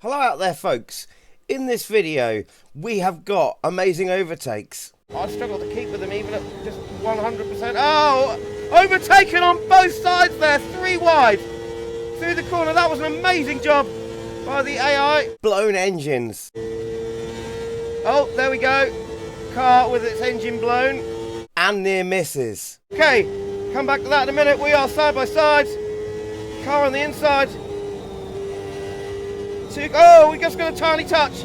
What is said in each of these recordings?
Hello out there folks, in this video we have got amazing overtakes. I struggle to keep with them even at just 100%. Oh, overtaken on both sides there, 3 wide through the corner. That was an amazing job by the AI. Blown engines. Oh, there we go, car with its engine blown and near misses. Okay, come back to that in a minute. We are side by side, car on the inside. Oh, we just got a tiny touch.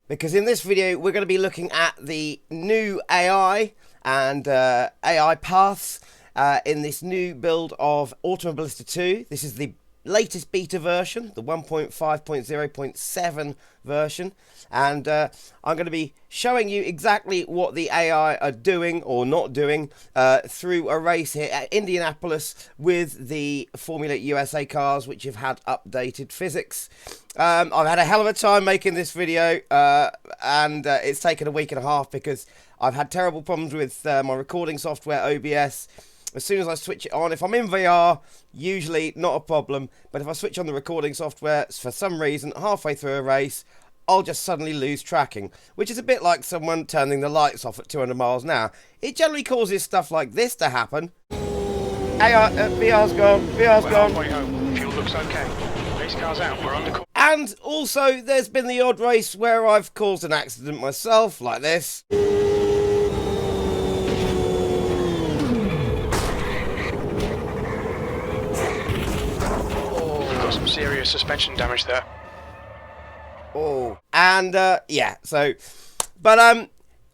Because in this video, we're going to be looking at the new AI and AI paths in this new build of Automobilista 2. This is the latest beta version, the 1.5.0.7 version. And I'm going to be showing you exactly what the AI are doing or not doing through a race here at Indianapolis with the Formula USA cars, which have had updated physics. I've had a hell of a time making this video, and it's taken a week and a half because I've had terrible problems with my recording software, OBS. As soon as I switch it on, if I'm in VR, usually not a problem, but if I switch on the recording software, for some reason, halfway through a race, I'll just suddenly lose tracking, which is a bit like someone turning the lights off at 200 miles an hour. It generally causes stuff like this to happen. VR's gone, VR's gone. Halfway home. Fuel looks okay. Race car's out, we're on the course. And also, there's been the odd race where I've caused an accident myself, like this. Some serious suspension damage there. Oh, and yeah, so, but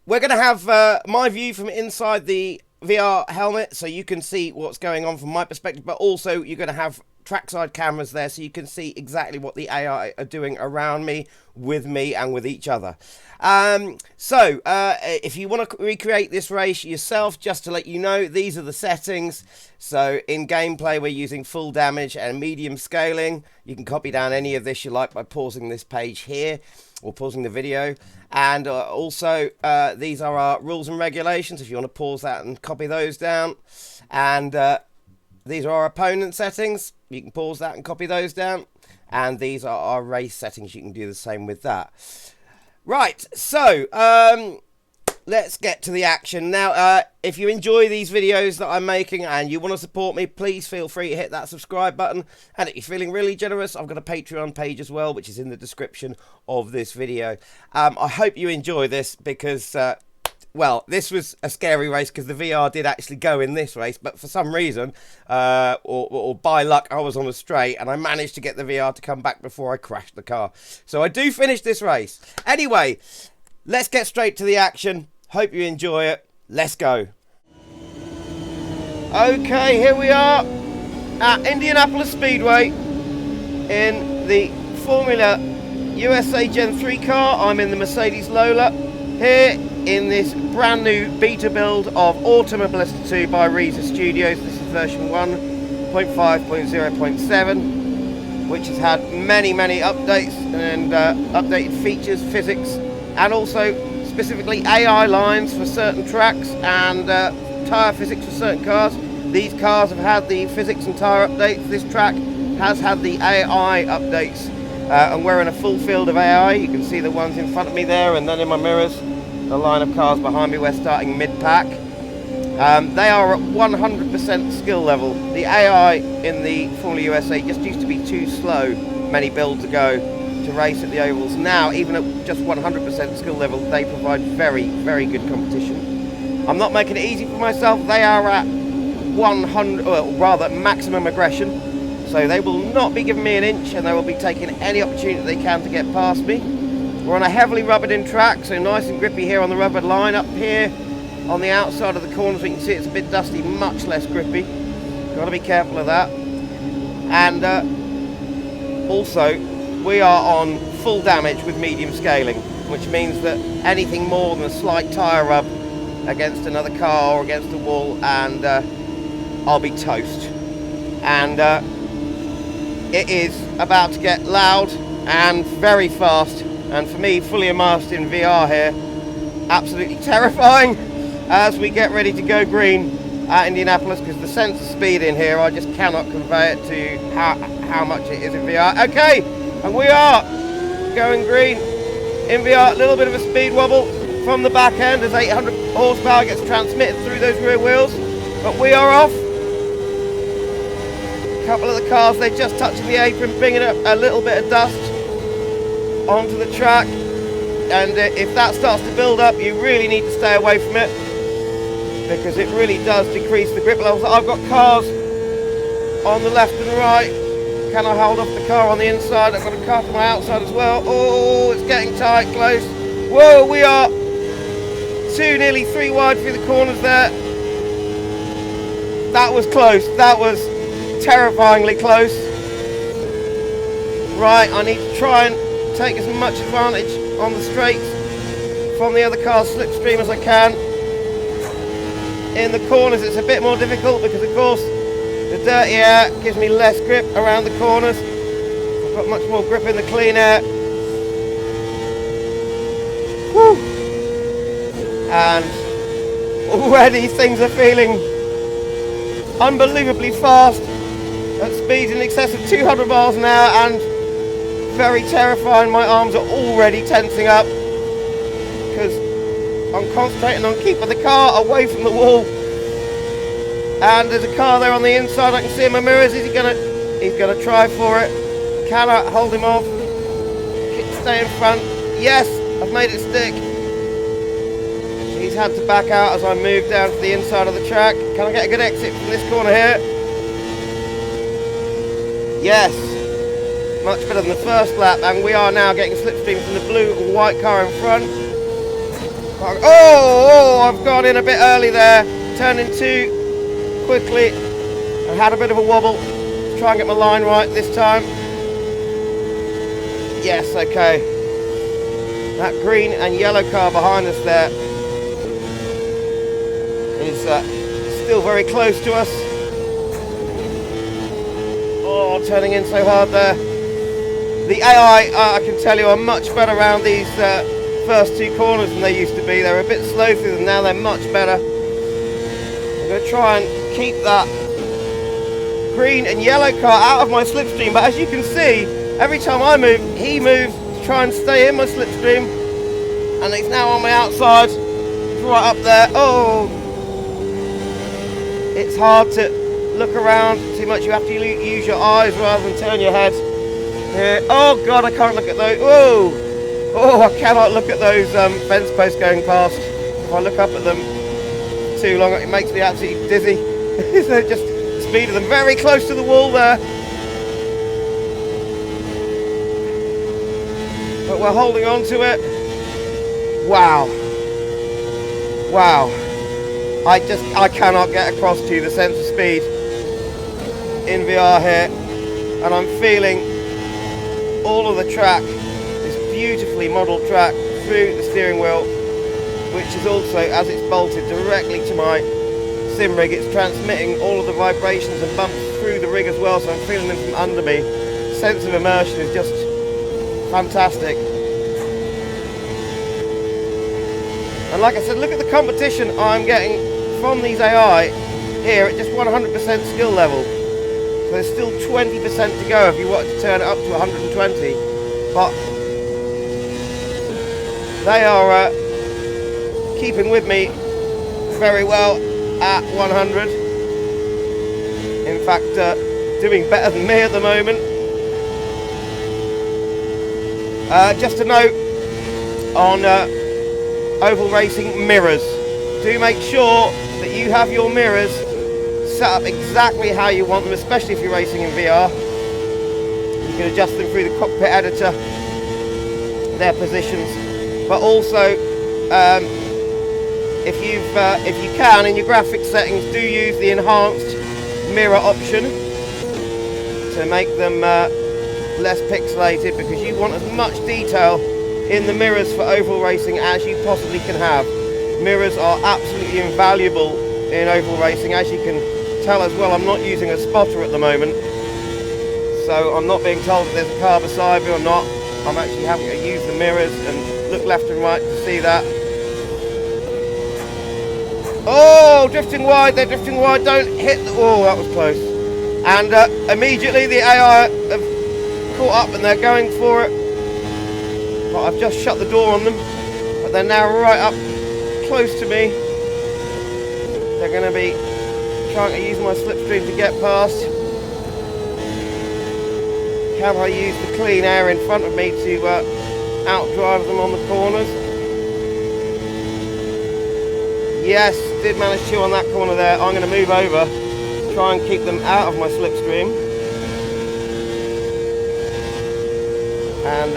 we're going to have my view from inside the VR helmet, so you can see what's going on from my perspective, but also you're going to have trackside cameras there, so you can see exactly what the AI are doing around me, with me, and with each other. If you want to recreate this race yourself, just to let you know, these are the settings. So in gameplay, we're using full damage and medium scaling. You can copy down any of this you like by pausing this page here, or pausing the video. And also, these are our rules and regulations, if you want to pause that and copy those down. And these are our opponent settings. You can pause that and copy those down. And these are our race settings. You can do the same with that. Right, so let's get to the action. Now, if you enjoy these videos that I'm making and you want to support me, please feel free to hit that subscribe button. And if you're feeling really generous, I've got a Patreon page as well, which is in the description of this video. I hope you enjoy this because... well, this was a scary race because the VR did actually go in this race, but for some reason, or by luck, I was on a straight and I managed to get the VR to come back before I crashed the car. So I do finish this race. Anyway, let's get straight to the action. Hope you enjoy it. Let's go. Okay, here we are at Indianapolis Speedway in the Formula USA Gen 3 car. I'm in the Mercedes Lola here in this brand new beta build of Automobilista 2 by Reza Studios. This is version 1.5.0.7, which has had many updates and updated features, physics, and also specifically AI lines for certain tracks and tyre physics for certain cars. These cars have had the physics and tyre updates. This track has had the AI updates, and we're in a full field of AI. You can see the ones in front of me there, and then in my mirrors the line of cars behind me. We're starting mid-pack. They are at 100% skill level. The AI in the Formula USA just used to be too slow many builds ago to race at the ovals. Now, even at just 100% skill level, they provide very good competition. I'm not making it easy for myself. They are at 100, or rather maximum aggression, so they will not be giving me an inch, and they will be taking any opportunity they can to get past me. We're on a heavily rubbered in track, so nice and grippy here on the rubbered line. Up here on the outside of the corners, we can see it's a bit dusty, much less grippy. Got to be careful of that. And also, we are on full damage with medium scaling, which means that anything more than a slight tyre rub against another car or against the wall, and I'll be toast. And it is about to get loud and very fast. And for me, fully immersed in VR here, absolutely terrifying as we get ready to go green at Indianapolis, because the sense of speed in here, I just cannot convey it to how much it is in VR. Okay, and we are going green. Nvidia, a little bit of a speed wobble from the back end as 800 horsepower gets transmitted through those rear wheels. But we are off. A couple of the cars, they're just touching the apron, bringing up a little bit of dust onto the track. And if that starts to build up, you really need to stay away from it, because it really does decrease the grip levels. I've got cars on the left and right. Can I hold off the car on the inside? I've got a car to my outside as well. Oh, it's getting tight, close. Whoa, we are 2, nearly 3 wide through the corners there. That was close. That was terrifyingly close. Right, I need to try and take as much advantage on the straights from the other car's slipstream as I can. In the corners it's a bit more difficult because of course the dirty air gives me less grip around the corners. I've got much more grip in the clean air. Whew. And already things are feeling unbelievably fast at speeds in excess of 200 miles an hour, and very terrifying. My arms are already tensing up because I'm concentrating on keeping the car away from the wall. And there's a car there on the inside. I can see in my mirrors. He's gonna try for it. Can I hold him off? Stay in front. Yes, I've made it stick. He's had to back out as I move down to the inside of the track. Can I get a good exit from this corner here? Yes. Much better than the first lap, and we are now getting slipstream from the blue and white car in front. Oh, I've gone in a bit early there. Turned in too quickly and had a bit of a wobble. Let's try and get my line right this time. Yes, okay. That green and yellow car behind us there is still very close to us. Oh, turning in so hard there. The AI, I can tell you, are much better around these first 2 corners than they used to be. They're a bit slow through them now, they're much better. I'm going to try and keep that green and yellow car out of my slipstream, but as you can see, every time I move, he moves to try and stay in my slipstream, and he's now on my outside. He's right up there. Oh, it's hard to look around too much. You have to use your eyes rather than turn your head. Here. Oh god, I can't look at those. Whoa! Oh, I cannot look at those fence posts going past. If I look up at them too long, it makes me absolutely dizzy. So just the speed of them, very close to the wall there. But we're holding on to it. Wow. Wow. I cannot get across to you the sense of speed in VR here, and I'm feeling all of the track, this beautifully modelled track through the steering wheel, which is also, as it's bolted directly to my sim rig, it's transmitting all of the vibrations and bumps through the rig as well, so I'm feeling them from under me. The sense of immersion is just fantastic. And like I said, look at the competition I'm getting from these AI here at just 100% skill level. So there's still 20% to go if you want to turn it up to 120. But they are keeping with me very well at 100. In fact, doing better than me at the moment. Just a note on oval racing mirrors. Do make sure that you have your mirrors set up exactly how you want them, especially if you're racing in VR. You can adjust them through the cockpit editor, their positions, but also if you can, in your graphics settings, do use the enhanced mirror option to make them less pixelated, because you want as much detail in the mirrors for oval racing as you possibly can have. Mirrors are absolutely invaluable in oval racing. As you can tell as well, I'm not using a spotter at the moment, so I'm not being told that there's a car beside me or not. I'm actually having to use the mirrors and look left and right to see that. Oh, drifting wide, they're drifting wide, don't hit the... Oh, that was close. And immediately the AI have caught up and they're going for it. But I've just shut the door on them, but they're now right up close to me. They're going to be trying to use my slipstream to get past. Can I use the clean air in front of me to outdrive them on the corners? Yes, did manage to on that corner there. I'm going to move over, try and keep them out of my slipstream. And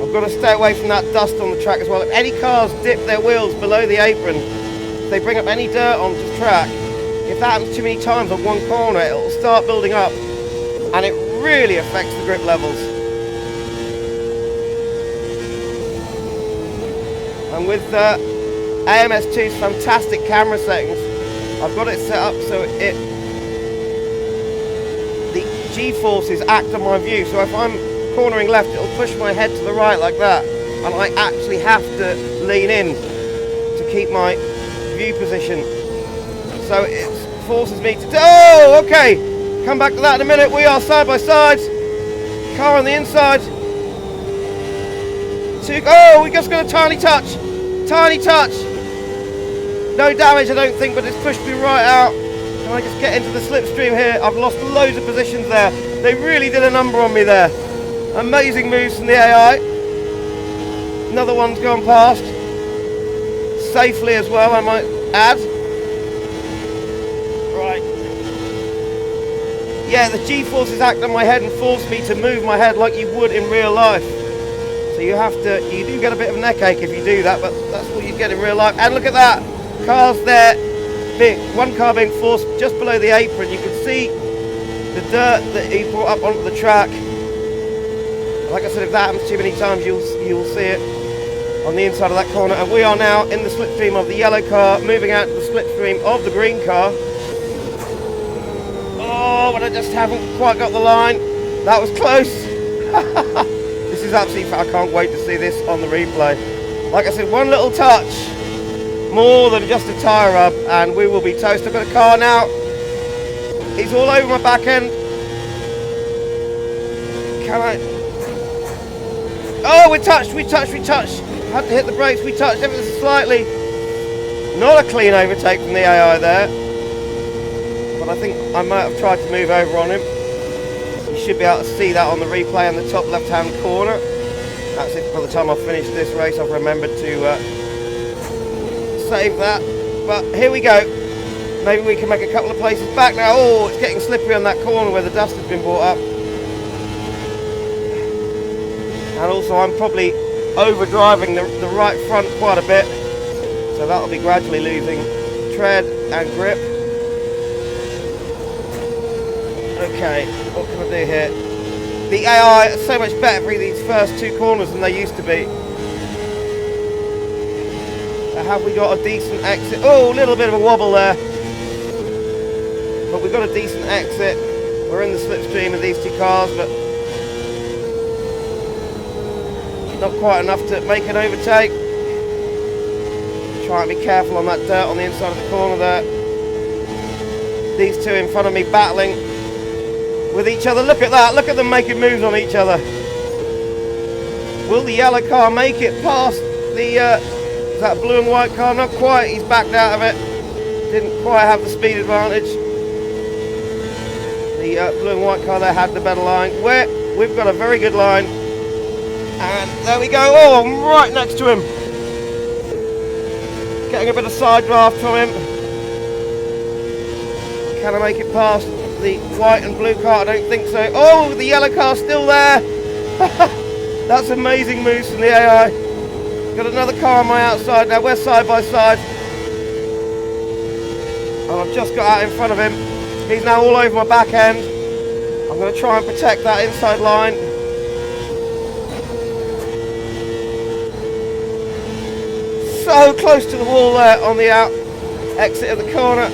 I've got to stay away from that dust on the track as well. If any cars dip their wheels below the apron, if they bring up any dirt onto the track, if that happens too many times on one corner, it'll start building up and it really affects the grip levels. And with AMS2's fantastic camera settings, I've got it set up so the G-forces act on my view. So if I'm cornering left, it'll push my head to the right like that, and I actually have to lean in to keep my view position. So it forces me to... Oh, okay. Come back to that in a minute. We are side by side. Car on the inside. Oh, we just got a tiny touch. Tiny touch. No damage, I don't think, but it's pushed me right out. Can I just get into the slipstream here? I've lost loads of positions there. They really did a number on me there. Amazing moves from the AI. Another one's gone past. Safely as well, I might add. Right. Yeah, the G-forces act on my head and force me to move my head like you would in real life. So you do get a bit of a neck ache if you do that, but that's what you get in real life. And look at that. Cars there. One car being forced just below the apron. You can see the dirt that he brought up onto the track. Like I said, if that happens too many times, you'll see it on the inside of that corner. And we are now in the slipstream of the yellow car, moving out to the slipstream of the green car. Oh, but I just haven't quite got the line. That was close. This is absolutely, I can't wait to see this on the replay. Like I said, one little touch, more than just a tyre rub, and we will be toast. I've got a car now. He's all over my back end. Can I? Oh, we touched. Had to hit the brakes, we touched ever so slightly. Not a clean overtake from the AI there. But I think I might have tried to move over on him. You should be able to see that on the replay in the top left-hand corner. That's if by the time I finish this race I've remembered to save that. But here we go. Maybe we can make a couple of places back now. Oh, it's getting slippery on that corner where the dust has been brought up. And also I'm probably overdriving the right front quite a bit. So that'll be gradually losing tread and grip. Okay, what can I do here? The AI are so much better for these first two corners than they used to be. So have we got a decent exit? Oh, a little bit of a wobble there. But we've got a decent exit. We're in the slipstream of these two cars, but not quite enough to make an overtake. Try and be careful on that dirt on the inside of the corner there. These two in front of me battling with each other. Look at that, look at them making moves on each other. Will the yellow car make it past the is that blue and white car? Not quite, he's backed out of it. Didn't quite have the speed advantage. The blue and white car there had the better line. We've got a very good line. And there we go. Oh, I'm right next to him. Getting a bit of side draft from him. Can I make it past the white and blue car? I don't think so. Oh, the yellow car's still there. That's amazing moves from the AI. Got another car on my outside now. We're side by side. And I've just got out in front of him. He's now all over my back end. I'm going to try and protect that inside line. So close to the wall there on the out exit of the corner.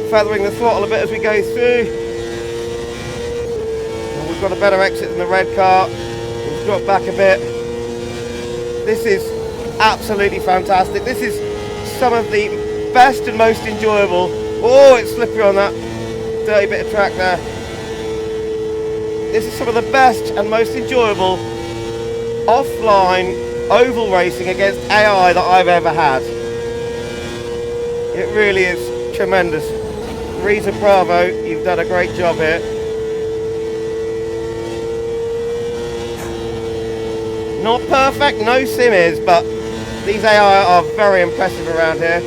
Feathering the throttle a bit as we go through. And we've got a better exit than the red car. We've dropped back a bit. This is absolutely fantastic. This is some of the best and most enjoyable. Oh, it's slippery on that dirty bit of track there. this is some of the best and most enjoyable offline oval racing against AI that I've ever had. It really is tremendous. Rita, bravo, you've done a great job here. Not perfect, no sim is, but these AI are very impressive around here.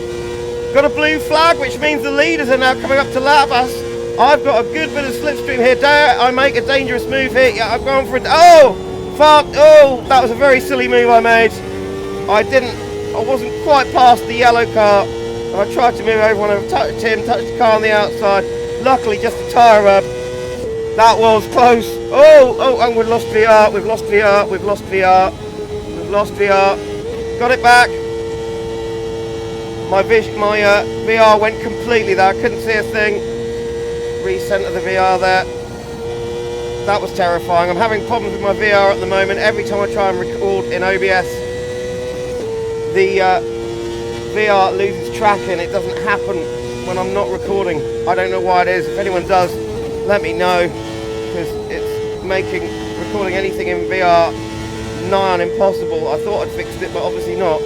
Got a blue flag, which means the leaders are now coming up to lap us. I've got a good bit of slipstream here. Dare I make a dangerous move here? Yeah, I've gone for it. Oh, fuck. Oh, that was a very silly move I made. I wasn't quite past the yellow car. And I tried to move over when I touched the car on the outside. Luckily, just a tyre rub. That was close. Oh, and we've lost VR. We've lost VR. We've lost VR. We've lost VR. Got it back. My VR went completely there. I couldn't see a thing. Recenter the VR there. That was terrifying. I'm having problems with my VR at the moment. Every time I try and record in OBS, the VR loses tracking. It doesn't happen when I'm not recording. I don't know why it is. If anyone does, let me know, because it's making recording anything in VR nigh on impossible. I thought I'd fixed it, but obviously not.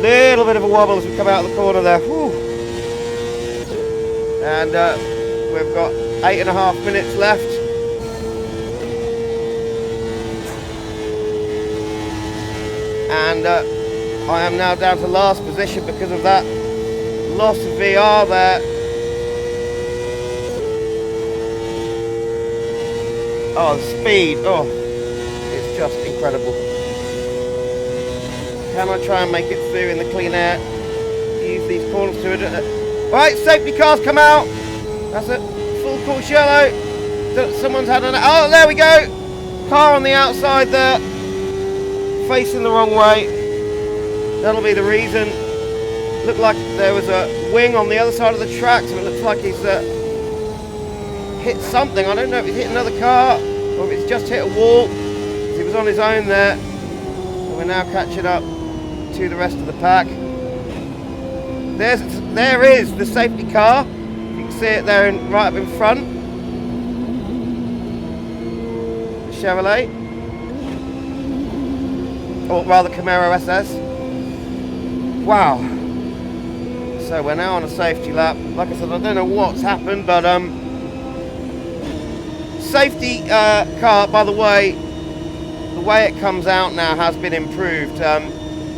Little bit of a wobble as we come out of the corner there. Whew. And we've got 8.5 minutes left. And I am now down to last position because of that loss of VR there. Oh, the speed, oh, it's just incredible. Can I try and make it through in the clean air? Use these corners to it. Right, safety cars come out. That's it, full course yellow. Someone's had an, oh, there we go. Car on the outside there, facing the wrong way. That'll be the reason. Looked like there was a wing on the other side of the track, so it looks like he's hit something. I don't know if he's hit another car or if it's just hit a wall. He was on his own there. And we're now catching up to the rest of the pack. There is the safety car. You can see it there right up in front. The Chevrolet. Or rather Camaro SS. Wow. So we're now on a safety lap. Like I said, I don't know what's happened, but safety car, by the way it comes out now has been improved.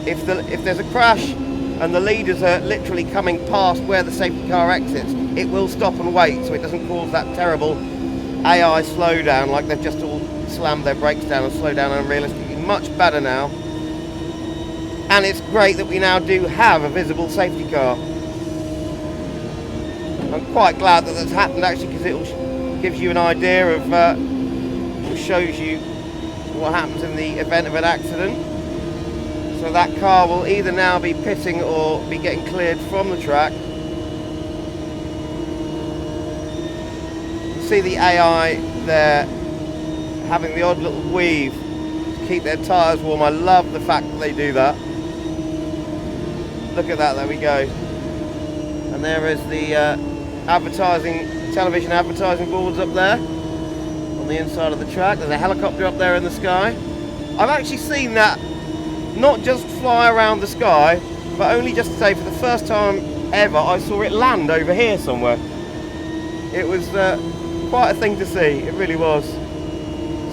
If there's a crash and the leaders are literally coming past where the safety car exits, it will stop and wait, so it doesn't cause that terrible AI slowdown, like they've just all slammed their brakes down and slowed down unrealistically. Much better now. And it's great that we now do have a visible safety car. I'm quite glad that that's happened actually, because it gives you an idea of, it shows you what happens in the event of an accident. So that car will either now be pitting or be getting cleared from the track. You see the AI there having the odd little weave to keep their tyres warm. I love the fact that they do that. Look at that, there we go. And there is the television advertising boards up there on the inside of the track. There's a helicopter up there in the sky. I've actually seen that not just fly around the sky, but only just to say for the first time ever I saw it land over here somewhere. It was quite a thing to see, it really was.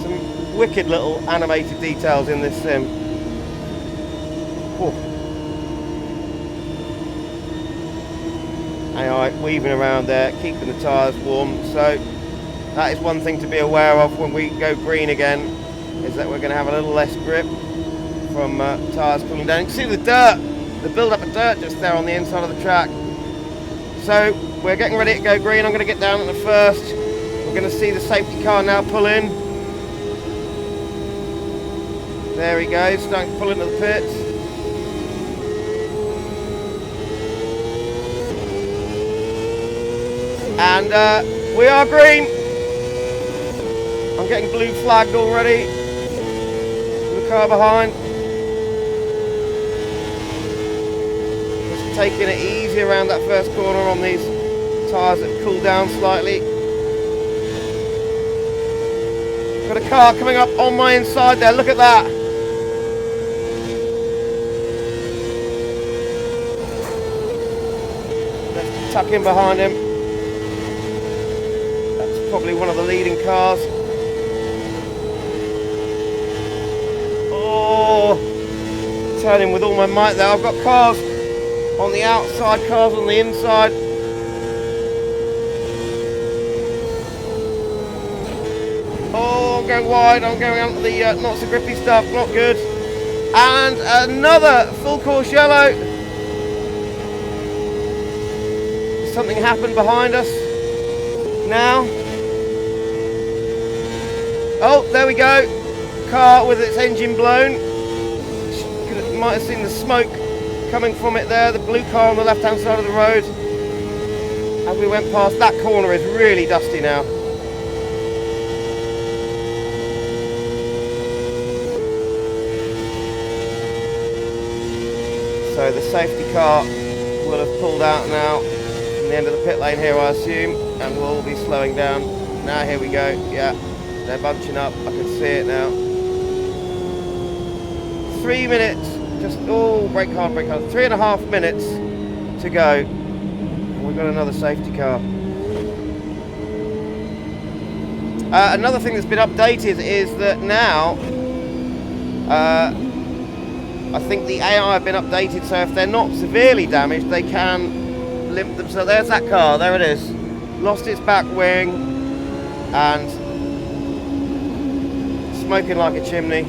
Some wicked little animated details in this sim. Whew. AI weaving around there, keeping the tyres warm. So that is one thing to be aware of when we go green again, is that we're going to have a little less grip from tyres cooling down. You can see the dirt, the build-up of dirt just there on the inside of the track. So we're getting ready to go green. I'm going to get down at the first. We're going to see the safety car now pull in. There he goes, starting to pull into the pits. And we are green. I'm getting blue flagged already. The car behind. Just taking it easy around that first corner on these tyres that cool down slightly. Got a car coming up on my inside there, look at that. Let's tuck in behind him. That's probably one of the leading cars. Oh, turning with all my might there. I've got cars on the outside, cars on the inside. Oh, I'm going wide, I'm going onto the not so grippy stuff, not good. And another full course yellow. Something happened behind us now. Oh, there we go. Car with its engine blown. You might have seen the smoke coming from it there, the blue car on the left hand side of the road. As we went past, that corner is really dusty now. So the safety car will have pulled out now from the end of the pit lane here, I assume, and will be slowing down. Now here we go, yeah, they're bunching up, I can see it now. 3 minutes, just, oh, brake hard, 3.5 minutes to go. We've got another safety car. Another thing that's been updated is that now, I think the AI have been updated, so if they're not severely damaged, they can limp them. So there's that car, there it is. Lost its back wing and smoking like a chimney.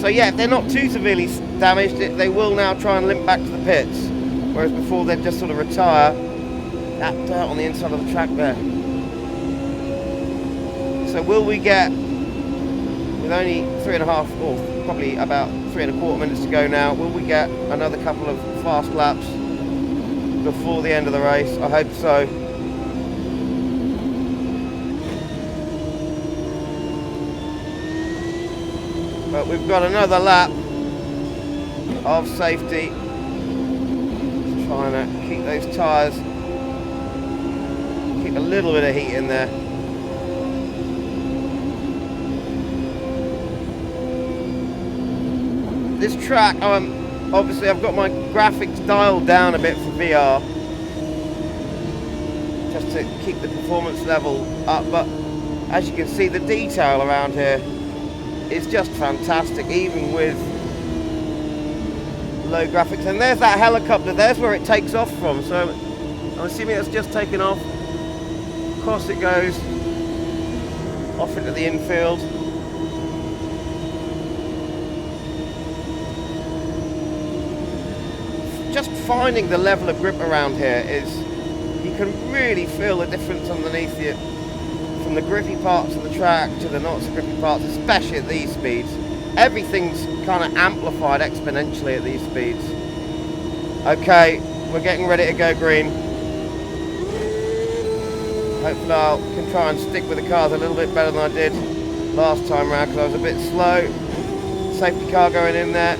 So yeah, if they're not too severely damaged, they will now try and limp back to the pits. Whereas before they'd just sort of retire. That dirt on the inside of the track there. So will we get, with only 3.5 or probably about 3.25 minutes to go now, will we get another couple of fast laps before the end of the race? I hope so. But we've got another lap of safety. Just trying to keep those tyres, keep a little bit of heat in there. This track, obviously I've got my graphics dialed down a bit for VR, just to keep the performance level up, but as you can see, the detail around here is just fantastic, even with low graphics. And there's that helicopter, there's where it takes off from, so I'm assuming it's just taken off. Across it goes, off into the infield. Just finding the level of grip around here is, you can really feel the difference underneath you, from the grippy parts of the track to the not so grippy parts, especially at these speeds. Everything's kind of amplified exponentially at these speeds. Okay, we're getting ready to go green. Hopefully I can try and stick with the cars a little bit better than I did last time around, because I was a bit slow. Safety car going in there.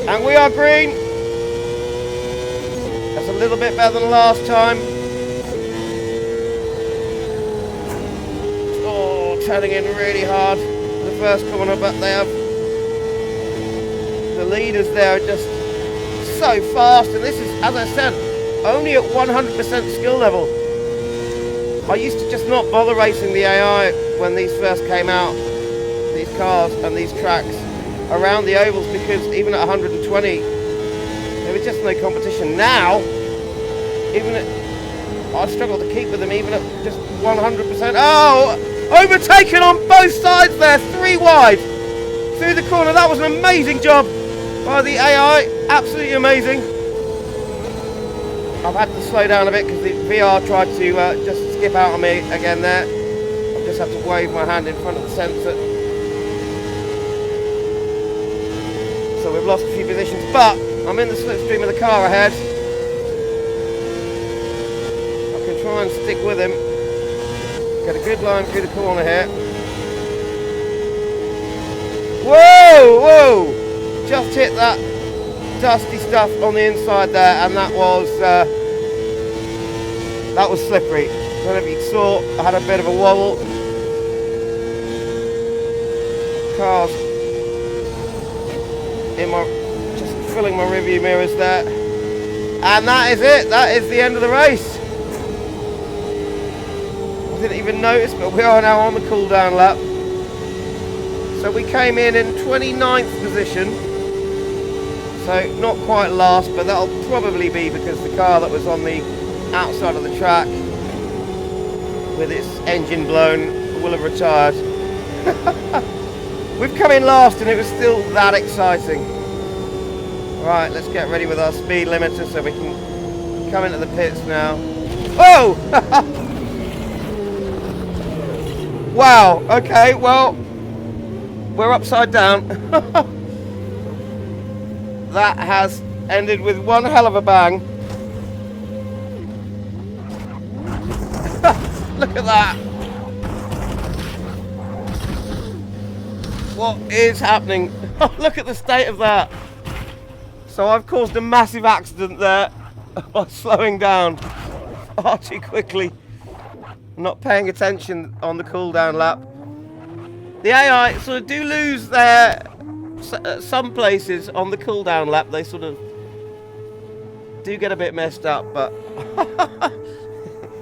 And we are green. That's a little bit better than last time. Oh, turning in really hard for the first corner, but they have, the leaders there are just so fast, and this is, as I said, only at 100% skill level. I used to just not bother racing the AI when these first came out, these cars and these tracks around the ovals, because even at 120 there was just no competition. Now even at, I struggle to keep with them even at just 100%. Oh, overtaken on both sides there, 3 wide through the corner. That was an amazing job by the AI, absolutely amazing. I've had to slow down a bit because the VR tried to just skip out on me again there. I just have to wave my hand in front of the sensor. So we've lost a few positions, but I'm in the slipstream of the car ahead. I can try and stick with him. Get a good line through the corner here. Whoa, whoa! Just hit that dusty stuff on the inside there, and that was slippery. I don't know if you saw, I had a bit of a wobble. Cars in my, just filling my rearview mirrors there. And that is it, that is the end of the race. I didn't even notice, but we are now on the cool down lap. So we came in 29th position. So not quite last, but that'll probably be because the car that was on the outside of the track with its engine blown will have retired. We've come in last and it was still that exciting. Right, let's get ready with our speed limiter so we can come into the pits now. Oh! Wow, okay, well, we're upside down. That has ended with one hell of a bang. Look at that. What is happening? Look at the state of that. So I've caused a massive accident there by slowing down far too quickly, not paying attention on the cool down lap. The AI sort of do lose their, some places on the cool down lap, they sort of do get a bit messed up, but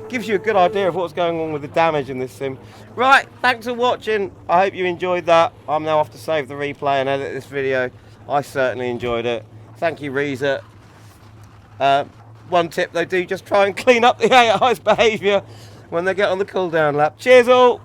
gives you a good idea of what's going on with the damage in this sim. Right, thanks for watching. I hope you enjoyed that. I'm now off to save the replay and edit this video. I certainly enjoyed it. Thank you, Reza. One tip, though, do just try and clean up the AI's behaviour when they get on the cool down lap. Cheers all!